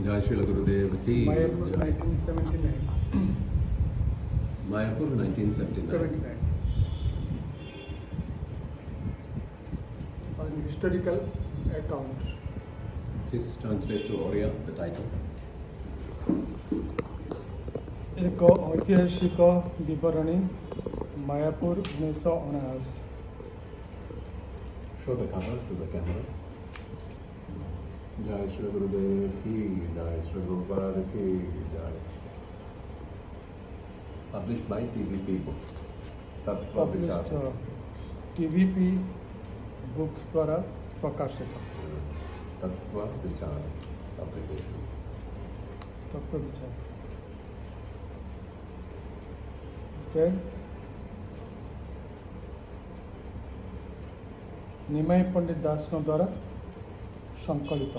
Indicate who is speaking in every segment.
Speaker 1: जय श्री गुरुदेव की
Speaker 2: Mayapur 1979.
Speaker 1: Mayapur 1979
Speaker 2: An historical account.
Speaker 1: Please translate to Oriya the title.
Speaker 2: एक ऐतिहासिक विवरणी Mayapur 1979.
Speaker 1: Show the camera to the camera. जय श्री गुरुदेव की जय श्री गुरुपाद की जय. Published by TVP Books. तत्व विचार.
Speaker 2: Published TVP Books द्वारा प्रकाशित.
Speaker 1: तत्व विचार publication.
Speaker 2: तत्व विचार. Then निमाई पंडित दास द्वारा संकलित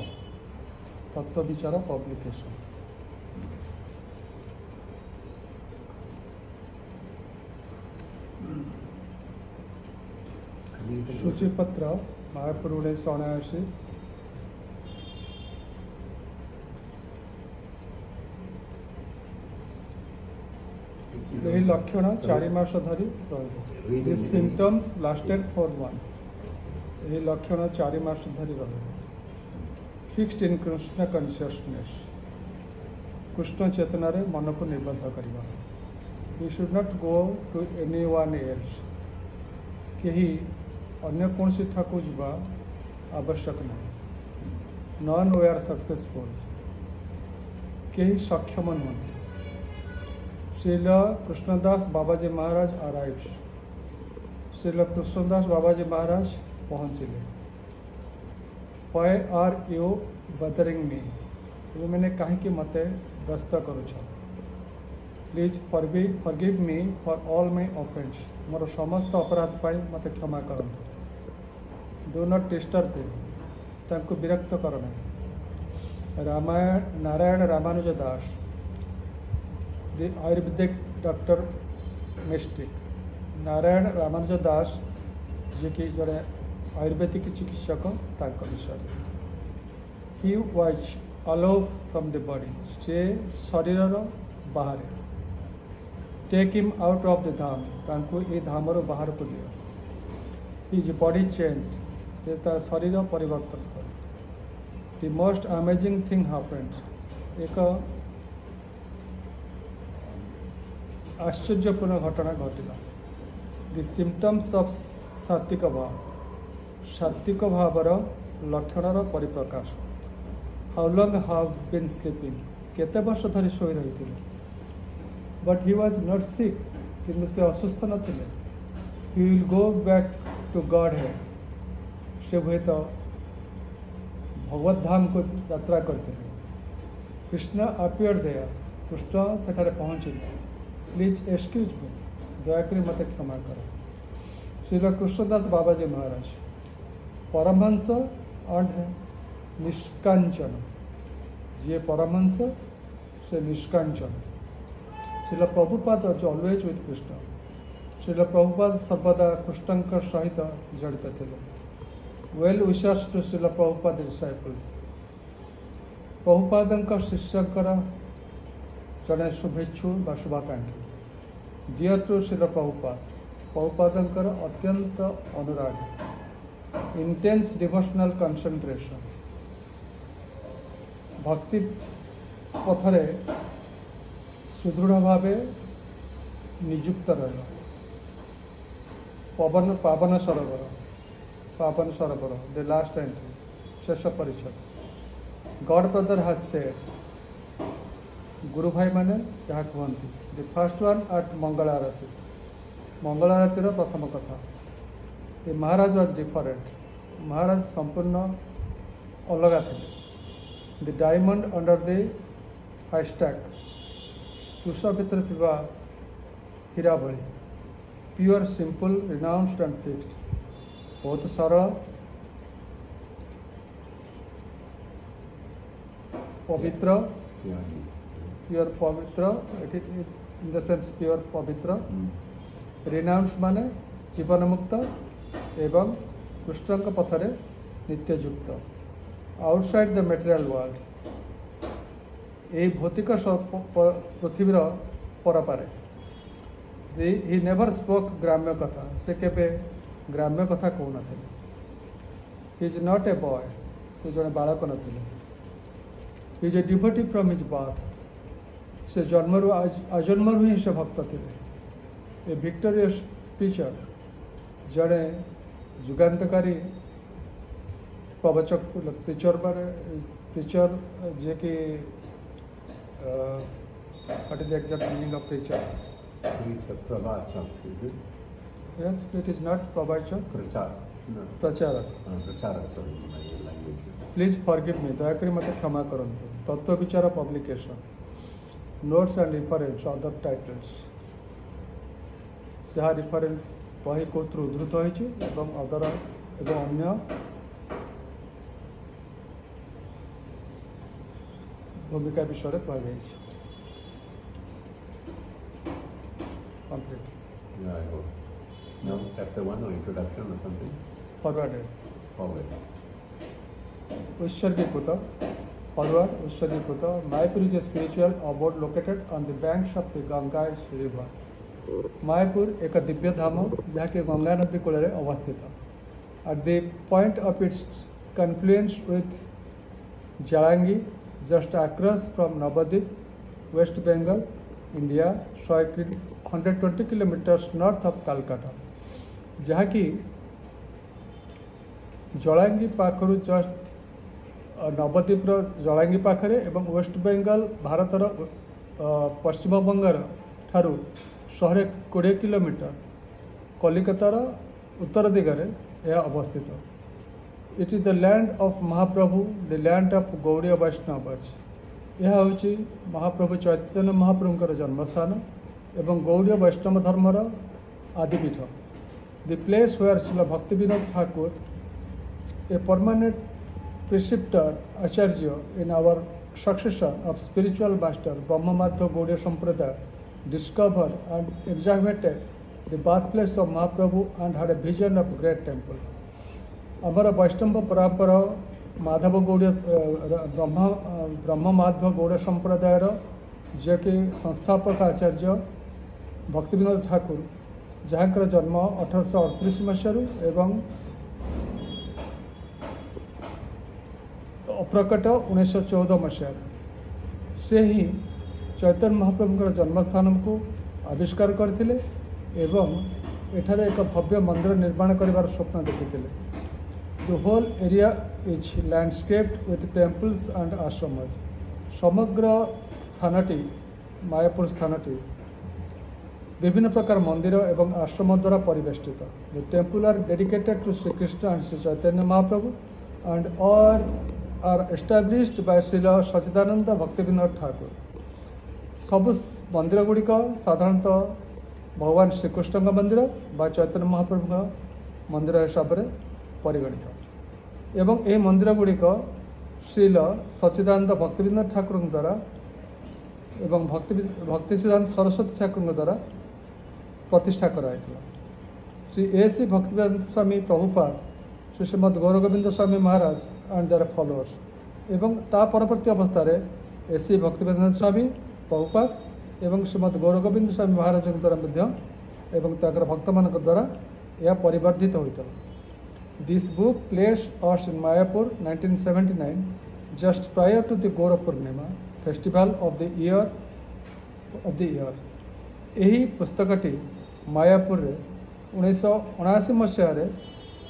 Speaker 2: तत्व विचार पब्लिकेशन. सूचीपत्र मायापुर 1979. यही लक्षण 4 मास धरी रहिबो. These symptoms lasted for months. यही लक्षण 4 मास धरी रहिबो. Fixed in Krishna consciousness. Krishna चेतना रे मन को निबद्ध करबा. We should not go to anyone else. कहीं अन्य कौन सी ठाकुर जीवा आवश्यक नहीं. None were successful. कहीं सक्षम नहीं. श्रील कृष्णदास बाबाजी महाराज arrives. Srila Krishnadas Babaji Maharaj पहुँचिले. Why are you bothering me? तुम मैंने कहीं कि मते व्यस्त करुछ. Please forgive me for all my offense. मोर समस्त अपराध पाई मते क्षमा करंतु. Do not disturb him. तांको विरक्त करना. नारायण रामानुज दास, the Ayurvedic doctor mystic. Narayan Ramanuj दास जे कि जड़े आयुर्वेदिक चिकित्सक तांको विषय. He was aloof from the body. से शरीर बाहर. Take him out of the धाम. तांको ए धाम रो बाहर को लियो. His body changed. से ता शरीर परिवर्तन कर. The most amazing thing happened. एक आश्चर्यपूर्ण घटना घटिला. The symptoms of सात्विक भाव. सात्विक भावर लक्षणर परिप्रकाश. How long have been sleeping? केते वर्ष धरी सोई रही थी. But he was not sick. किंतु से असुस्थ न थे. He will go back to Godhead. से हुए तो भगवत धाम को यात्रा करते हैं. Krishna appeared there. Krishna सेठारे पहुँचिले. Please excuse me. दयाकरी मते क्षमा करो. श्रील कृष्णदास बाबाजी महाराज परमहंस और निष्कांचन. ये परमहंस से निष्कांचन. Srila Prabhupada always with Krishna. श्रील प्रभुपाद सर्वदा कृष्ण सहित जड़ित थे. Well wisher to Srila Prabhupada disciples. Prabhupada शिष्यंकर जड़े शुभेच्छु व शुभाकांक्षी. Dear to Srila Prabhupada. प्रभुपादंकर अत्यंत अनुराग. Intense devotional concentration. भक्ति पथरे सुदृढ़ भाव निजुक्त रह. पावन सरोवर द लास्ट एंट्री. शेष परिच्छेद. God brother has said. गुरु भाई माने जहाँ कहते. The first one at Mangal Arati. Mangal Arati प्रथम कथा. The Maharaj was different. Maharaj संपूर्ण अलग थे. The diamond under the hashtag. तुष भितर थिबा हीरा भली. Pure simple renounced and fixed. बहुत सरल पवित्र. प्योर पवित्र इन द सेंस प्योर पवित्र. रिनाउंस्ड माने जीवन मुक्त एवं Krishna पथरे नित्ययुक्त. outside the material world. এই ভৌতিক পৃথিবীর পরপারে। হি নেভর স্পোক ଗ୍ରାମ୍ୟ କଥା, ସେ କେବେ ଗ୍ରାମ୍ୟ କଥା କହୁନଥିଲେ। He is not a boy, ସେ ଜଣେ ବାଳକ ନଥିଲେ। He is a devotee from his birth, ସେ ଜନ୍ମରୁ ଆଜନ୍ମରୁ ହିଁ ସେ ଭକ୍ତ ଥିଲେ। ଏ ଭିକ୍ଟୋରିୟସ୍ ପ୍ରିଚର, ଜଣେ ଯୁଗାନ୍ତକାରୀ ପ୍ରବଚକ ପ୍ରିଚର ଯିଏକି what is the exact meaning of preacher?
Speaker 1: Pravachak, is it?
Speaker 2: Yes, it is not pravachak.
Speaker 1: Prachar. No.
Speaker 2: Pracharak.
Speaker 1: Pracharak, sorry, my language.
Speaker 2: Please forgive me, ଦୟାକରି ମୋତେ କ୍ଷମା କରନ୍ତୁ। Tattva Vichar publication, notes and reference other titles, ଯାହା reference ବହି କୋଉଥିରୁ ଉଦ୍ଧୃତ ହୋଇଛି ଏବଂ other ଏବଂ ଅନ୍ୟ ଭୂମିକା ବିଷୟରେ କୁହାଯାଇଛି। Complete.
Speaker 1: Yeah, I hope. Now, chapter 1 or introduction or something?
Speaker 2: Forwarded.
Speaker 1: Forward.
Speaker 2: Ussargikuta. Forward. Ussargikuta. Mayapur is a spiritual abode located on the banks of the Ganges river. Mayapur एक दिव्य धाम जहाँकि गंगा नदी कूल अवस्थित। At the point of its confluence with Jalangi, just across from Navadip, West Bengal, India, 120 kilometers north of Calcutta, जहाँकि Jalangi पाखरु just नवद्वीपर Jalangi पाखरे एवं waste Bengal भारतर पश्चिम बंगार ठारू 120 kilometre कलिकतार उत्तर दिगरे यह अवस्थित। It is the land of Mahaprabhu, the land of Gaudiya Vaishnavas. यह हूँ महाप्रभु चैतन्य महाप्रभुंकर जन्मस्थान एवं गौड़ीय वैष्णव धर्मर आदिपीठ। The place where Srila Bhakti Vinoda Thakur, a permanent preceptor acharya in our succession of spiritual master Brahmamadhva Gaudiya sampradaya, discovered and examined the birthplace of Mahaprabhu and had a vision of great temple. हमारा वैष्णव परंपरा माधव गौड़ीय ब्रह्म माधव गौड़ीय संप्रदायर जे कि संस्थापक आचार्य भक्ति विनोद ठाकुर, जहाँकर जन्म 1838 मसीह एवं अप्रकट 1914 मसीह से ही चैतन्य महाप्रभुଙ୍କର जन्मस्थान को आविष्कार करथिले एवं एठारे एक भव्य मंदिर निर्माण करिवार स्वप्न देखिथिले। The whole area is landscaped with temples and ashrams. समग्र स्थानटी मायापुर स्थानटी विभिन्न प्रकार मंदिर एवं आश्रम द्वारा परिवेष्टित। The temple are dedicated to Shri Krishna and Shri Chaitanya Mahaprabhu and all are established by Srila Sachchidananda Bhakti Vinoda Thakur. सबु मंदिर गुड़िक साधारणतः भगवान श्रीकृष्ण मंदिर बा चैतन्य महाप्रभु मंदिर हिसाब से परिगणित एवं ये मंदिर गुड़िक श्रील सच्चिदानंद भक्ति विनोद ठाकुर द्वारा एवं भक्ति सिद्धांत सरस्वती ठाकुर द्वारा प्रतिष्ठा कराइला। Shri A.C. Bhaktivedanta Swami Prabhupada, Shri Srimad Gourgovinda Swami Maharaj and their followers एवं ता परवर्ती अवस्था A.C. भक्तिवेदांत स्वामी प्रभुपाद एवं श्रीमद गौरगोविंद स्वामी महाराज द्वारा भक्त मान द्वारा यह परिवर्धित होता। This book places us in Mayapur 1979 just prior to the Gaur Purnima festival of the year यही पुस्तकटी मायापुर 1979 मसीह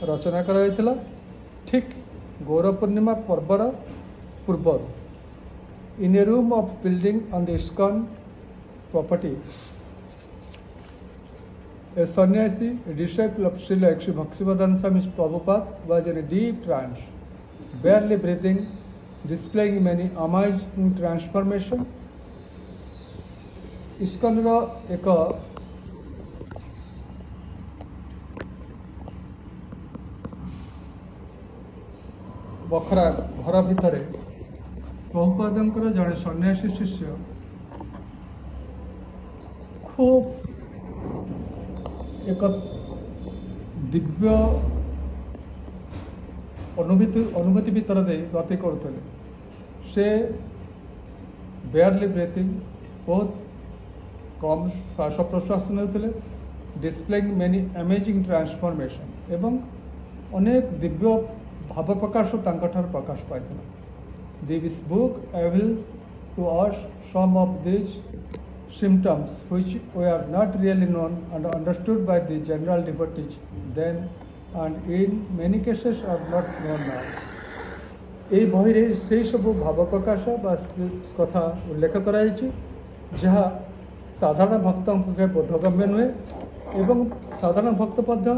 Speaker 2: रचना कराइथिला, ठीक गौर पूर्णिमा पर्वर पूर्व। In a room of building on the ISKCON property, a sannyasi, a disciple of Srila Bhaktivedanta Swami Prabhupada, was in a deep trance, barely breathing, displaying many amazing transformation. ISKCON एक बखरा घर भितर प्रभुपादंकर जड़े सन्यासी शिष्य खूब एक दिव्य अनुभूति भीतर दे गति करते से बेयरली ब्रीथिंग, बहुत कम श्वास प्रश्वास नेउथिले, डिस्प्लेइंग मेनी अमेजिंग ट्रांसफॉर्मेशन एवं अनेक दिव्य भाव प्रकाश तांकठार प्रकाश पाइथिला। This book avails to us some of these symptoms which were not really known and understood by the general devotees then and in many cases are not known now। এই বহিরে সেই সব ভাব প্রকাশ বা কথা উল্লেখ କରାଯାଇଛି ଯାହା ସାଧାରଣ ଭକ୍ତଙ୍କ ବୋଧଗମ୍ୟ ନୁହେଁ ଏବଂ ସାଧାରଣ ଭକ୍ତ ମଧ୍ୟ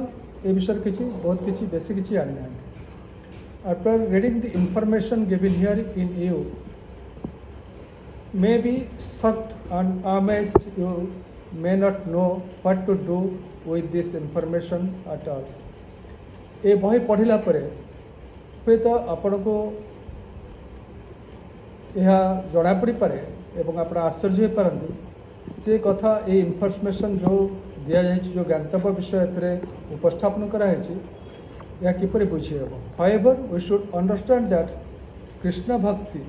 Speaker 2: ଏ ବିଷୟରେ କିଛି ବହୁତ କିଛି ବେଶୀ କିଛି ଜାଣିନାହାନ୍ତି। After reading the information given here in you may be shocked and amazed, you may not know what to do with this information at all। ए बही पढ़िला परे हुए तो आपण को यह जना पड़ी पारे एवं आप आश्चर्य हो पारती जे कथा ये इनफर्मेशन जो दिया जाए जो ज्ञातव्य विषय उपस्थापन कराई यह किपर बुझी हे। However we should understand that Krishna bhakti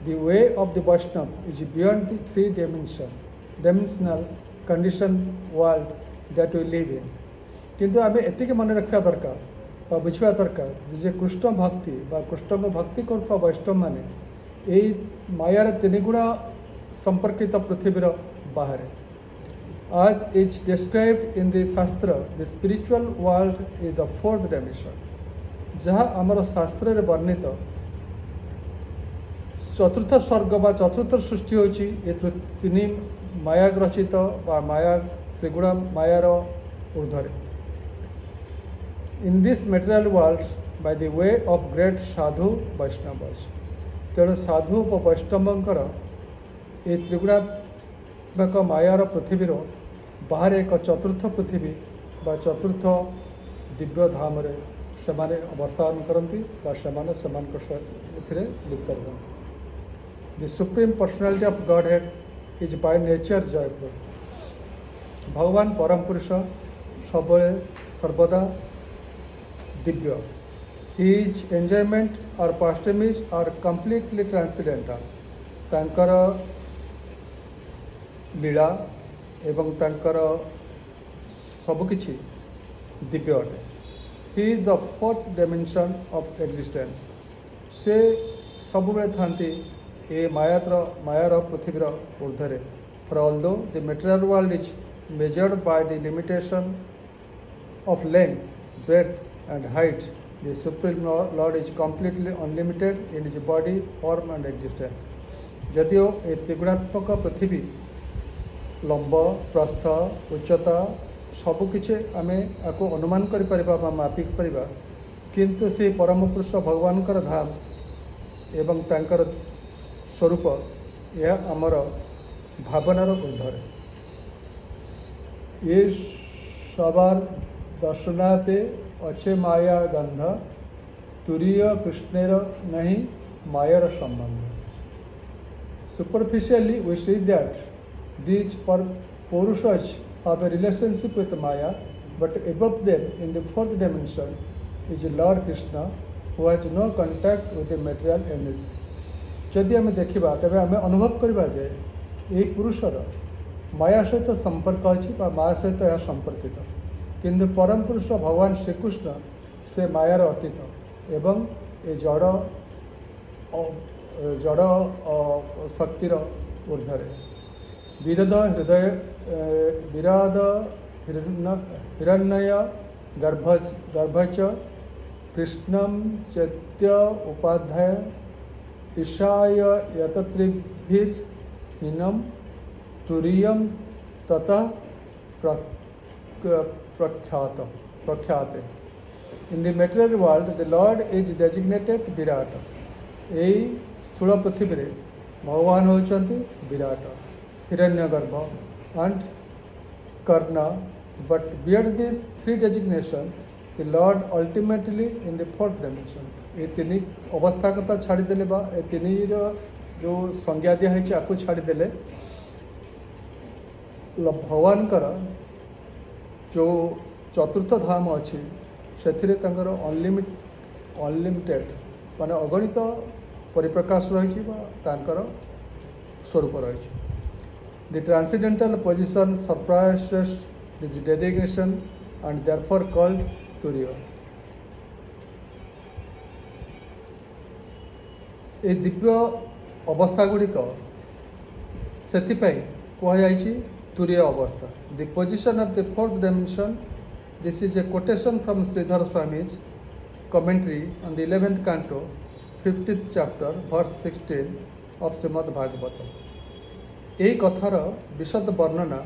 Speaker 2: the way of the Vaishnava is beyond the three-dimensional condition world that we live in। किंतु आम एतिक मन रखा दरकार बुझा दरकार जे कृष्ण भक्ति बा कृष्ण को भक्ति कर वैष्णव माने यही मायार तीन गुणा संपर्कित पृथ्वीर बाहर आज इज डिस्क्राइब्ड इन द शास्त्र the spiritual world is the fourth dimension जहाँ आमर शास्त्र वर्णित चतुर्थ स्वर्ग बा चतुर्थ सृष्टि होची तीन माया रचित बा माया त्रिगुणा मायार ऊर्धरे। In this material world by the way of great sadhu Vaishnavas तेणु साधु व वैष्णवंकर ये त्रिगुणात्मक मायार पृथ्वीर बाहर एक चतुर्थ पृथ्वी बा चतुर्थ दिव्य धाम से अवस्थान करती लिप्त रहती। The Supreme Personality of Godhead is by nature joyful। भगवान परम पुरुष सब सर्वदा Divya. His enjoyment or pastimes are completely transcendental। तांकर लीला एवं तांकर सबकिछि दिव्य अटे। He is the fourth dimension of existence। से सब थांती ए मायार पृथ्वीर ऊर्धरे। For although the material world is measured by the limitation of length, breadth and height, the Supreme Lord is completely unlimited in his body, form and existence। यदिओ ए त्रिगुणात्मक पृथ्वी लंब प्रस्थ उच्चता सबकिछि आमे आको अनुमान करिपरिबा मापिक परिबा किंतु से परम पुरुष भगवान धाम एवं तांकर स्वरूप यह आमर भावनार ऊर्धरे। ये सवार दर्शनाते अच्छे माया गंध तुरीय कृष्णेर नहीं मायर संबंध। Superficially we see that these Purushas have a relationship with Maya, but above them in the fourth dimension is Lord Krishna who has no contact with the material energy। जदि आम देखा तेज आम अनुभव करवा जे ये पुरुषर माया सहित संपर्क अच्छी माया सहित यह संपर्कित किंतु परम पुरुष भगवान श्रीकृष्ण से मायार अतीत एवं ये जड़ शक्तिर ऊर्धरे। विरद हिरण्य गर्भच कृष्णं चैत्य उपाध्याय ईशाय यतत्रिभिर्हीनं तुरीयं ततः प्रख्याते। In the material world, the Lord is designated Virat। यही स्थूल पृथ्वी रे भगवान होचंती विराट हिरण्यगर्भ and Karna, but beyond these three designations, the Lord ultimately in the fourth dimension। ये तीन अवस्था कथा छाड़देले बा ए तीन जो संज्ञा दिया है आपको छाड़देले भगवान जो चतुर्थ धाम अच्छी से अनलिमिटेड माने अगणित परिप्रकाश रही स्वरूप रही। The transcendental position surpasses this designation and therefore called तुरीय। ए दिव्य अवस्था गुड़िक से कहुई तुरीय अवस्था। The position of the fourth dimension, this is a quotation from Shridhar Swami's commentary on the 11th canto 50th chapter verse 16 of Shrimad Bhagavat. यही कथार विशद वर्णना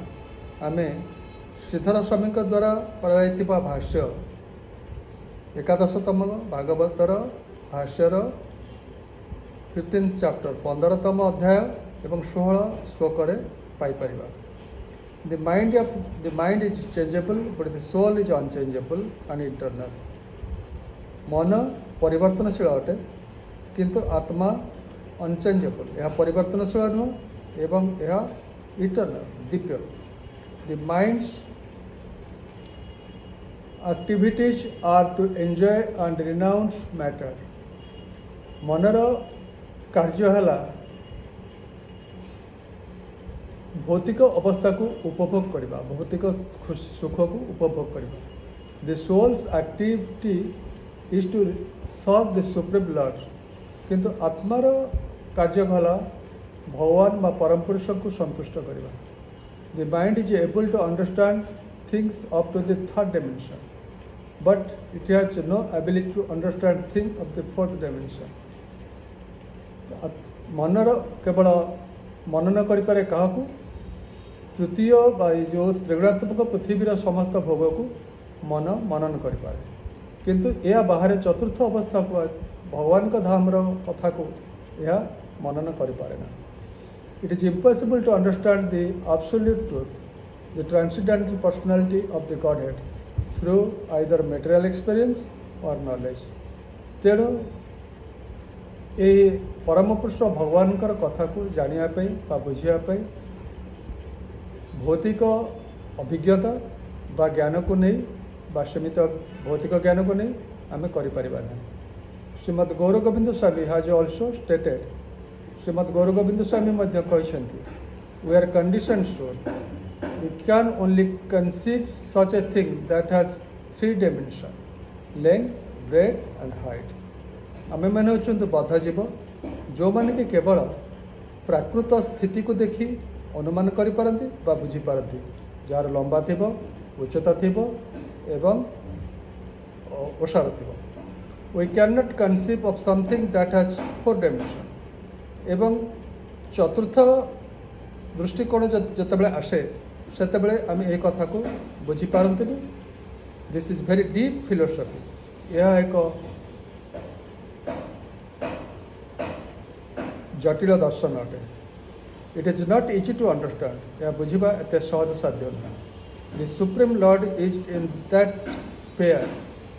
Speaker 2: आमे श्रीधर स्वामी द्वारा कराइथिबा भाष्य 11तम भागवतर भाष्यर 15th chapter 15तम अध्याय एवं 16 श्लोक पाई परिबा। The mind is changeable but the soul is unchangeable and eternal। मन परिवर्तनशील अटे किंतु आत्मा अनचेंजेबल, यह परिवर्तनशील नुह एवं यह इटर्नल दिव्य। The mind's activities are to enjoy and renounce matter. मनर कार्य है भौतिक अवस्था को उपभोग करने, भौतिक सुख को उपभोग करने। The soul's activity is to serve the supreme lord, किंतु आत्मार कार्य भला भगवान व परम पुरुष को संतुष्ट करवा। The mind is able to understand things up to the third dimension but it has no ability to understand thing of the fourth dimension. मनर केवल मनन करें क्या तृतीय जो त्रिगुणात्मक पृथ्वीर समस्त भोग को मन मनन करें, किंतु यह बाहर चतुर्थ अवस्था को भगवान का धाम कथा को यह मनन करेना। It is impossible to understand the absolute truth, the transcendental personality of the godhead through either material experience और नॉलेज। तेणु ये परम पुरुष भगवान कथा को जानापी बुझापी भौतिक अभिज्ञता बा ज्ञान को नहीं बा सीमित भौतिक ज्ञान को नहीं आम कर। Srimad Gour Govinda Swami has also stated, Srimad Gour Govinda Swami we are conditioned soul, we can only conceive such a thing that has 3 dimension, length, breadth and height. आम मैंने होचुं बद्ध जीव जो माने कि केवल प्राकृत स्थिति को देखी अनुमान करि पारंती बा बुझी पारंती, जार लंबा थिबो, उच्चता थिबो एवं ओसार थिबो। We can not conceive of something that has 4 dimension. एवं चतुर्थ दृष्टिकोण जतबेले आसे सेतबेले आम ए कथा को बुझी पारंती। This is very deep philosophy. यह एक जटिल दर्शन अटे। It is not easy to understand, यह बुझा एत सहज साध्य ना। The Supreme Lord is in that sphere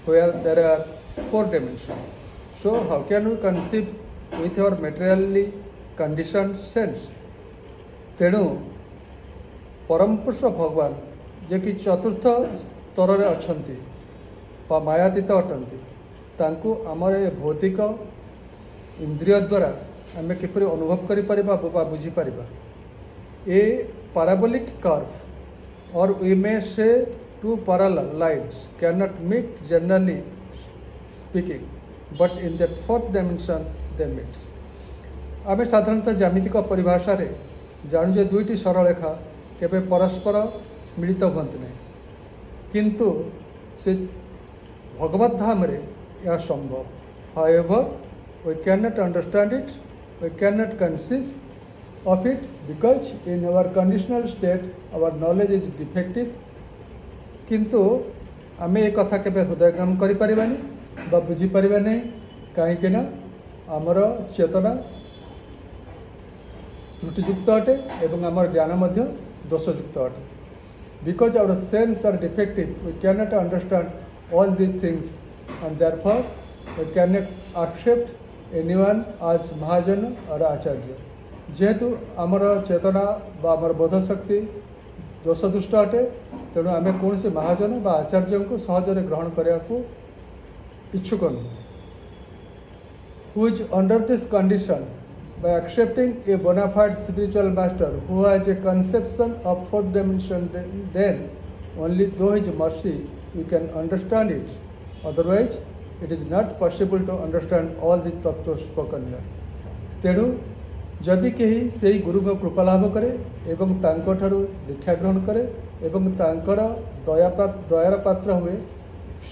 Speaker 2: where there are 4 dimensions. So how can we conceive with our materially conditioned sense? तेणु परम पुरुष भगवान जे कि चतुर्थ स्तर रे अछंती बा मायातीत अटंती, तांको आमर ए भौतिक इंद्रिय द्वारा आम किपरि अनुभव करि परिबा बा बुझी परिबा। A parabolic curve or we may say 2 parallel lines cannot meet generally speaking, but in that 4th dimension they meet। आम साधारणतः ज्यामितिक परिभाषा रे जानू जे 2टी सरलरेखा केबे परस्पर मिलित होती नहीं, किंतु से भगवत धाम रे यह संभव। However, we cannot understand it, we cannot conceive of it because in our conditional state our knowledge is defective। किंतु आम एक कथा के हृदयंगम करें बुझी पारे नहीं, कहीं आमर चेतना त्रुटियुक्त अटे एवं आमर ज्ञान दोषयुक्त अटे। Because our sense are defective we can not understand all these things and therefore we can not accept anyone as mahajan और आचार्य। जेहेतु आमर चेतना बा आमर बोध शक्ति दोषदुष्ट अटे, तेणु आम कौन से महाजन बा आचार्य को सहजरे ग्रहण करने को इच्छुक नुह। Who is under this condition by accepting a bona fide spiritual master who has a conception of fourth dimension, then only through his mercy we can understand it. Otherwise, it is not possible to understand all the tattva spoken here. तेणु जदि कहीं से गुरु को कृपा लाभ करे एवं तांकोठारु दीक्षा ग्रहण करे एवं तांकर दयार पात्र हुए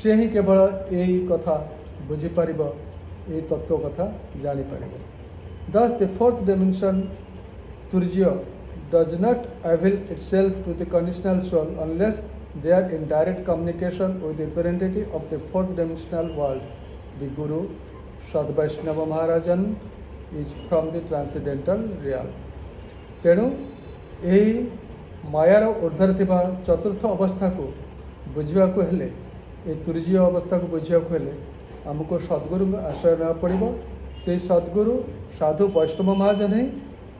Speaker 2: से ही केवल यही कथा बुझी पारिबो यही तत्व कथा जानी पारिबो. Thus the fourth dimension Turjya does not avail itself to the conditional soul unless they are in direct communication with the representative of the fourth dimensional world. The Guru, Sad Vaishnava Maharajan, is from the transcendental realm. तेणु यही मायार ऊर्ध्वर थिबा चतुर्थ अवस्था को बुझा हेले ये तुरीय अवस्था को बुझा हेले आमको सद्गुरु आश्रय ना पड़ो. से सद्गुरु साधु वैष्णव महाजन ही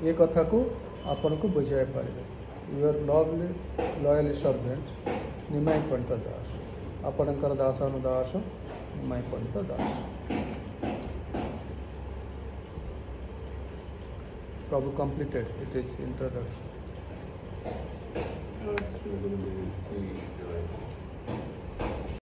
Speaker 2: ये कथा को आपन को बुझाई पारे. यूर लवली लॉयली सर्वेंट निमाई पंडित दास आपणकर दासानुदास निमाई पंडित दास. Prabhu completed it is introduction.
Speaker 1: Gurudev ki jai.